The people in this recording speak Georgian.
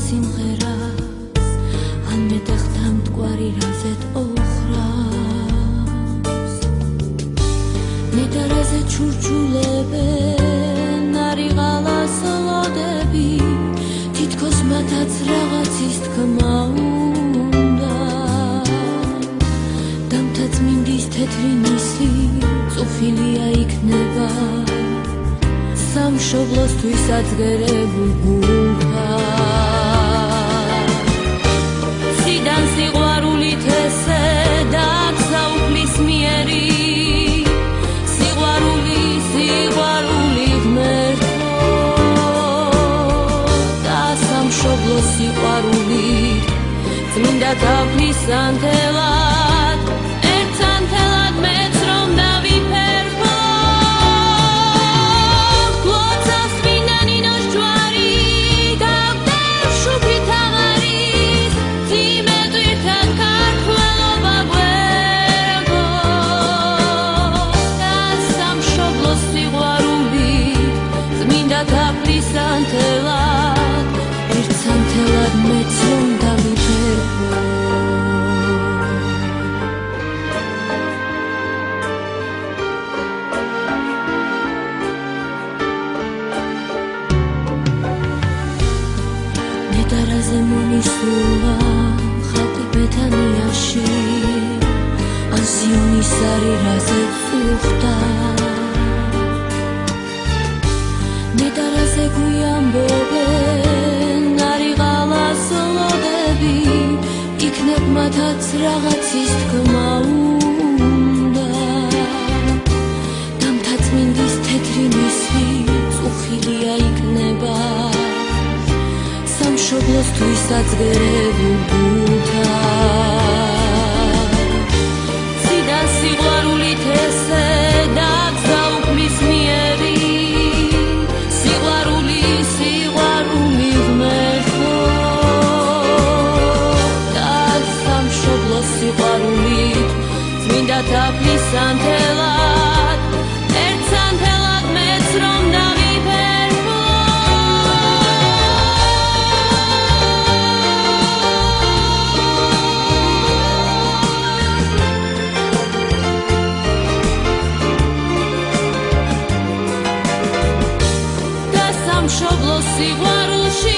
სიმღერა ან მეტეხთა მტკვარი რაზეთ ოხრავს ნეტარაზე ჩურჩულებენ არიღალა სოლოდები თითქოს მათაც რაღაცის თქმა უნდა დამთაწმინდის თეთრი ნისი წუხილია იქნება სამშობლოსთვის აწგერებულ გულთან ციდან სიყვარულით ესე დაგზაუფლის მიერი სიყვარული ღმერთო და სამშობლოს სიყვარულით წმინდა თაფლის ანთელად ერთ ანთელად მეც რომ დავიფერხო გლოცავს წმინდა ნინოს ჯვარი გავდევ შუქით აღარის ძიმედვირთან ქართველობა გვერგო და სამშობლოს სიყვარულით წმინდა თაფლის ანთელად ერთ ანთელად მეც რომ დავიფერხო ნეტარაზე მომისულა ხატი ბეთანიაში ან სიონის არირაზეც უხდა ნეტარაზე გვიამბობენ არიღალა სოლოდები იქნებ მათაც რაღაცის თქმა უნდა დამთაწმინდის თეთრი ნისი წუხილია იქნება სამშობლოსთვის აწგერებულ გულთან ციდან სიყვარულით ესე დაგზაუფლის მიერი სიყვარული ღმერთო და სამშობლოს სიყვარულით წმინდა თაფლის ანთელად ერთ ანთელად მეც რომ დავიფერხო და სამშობლოს სიყვარულში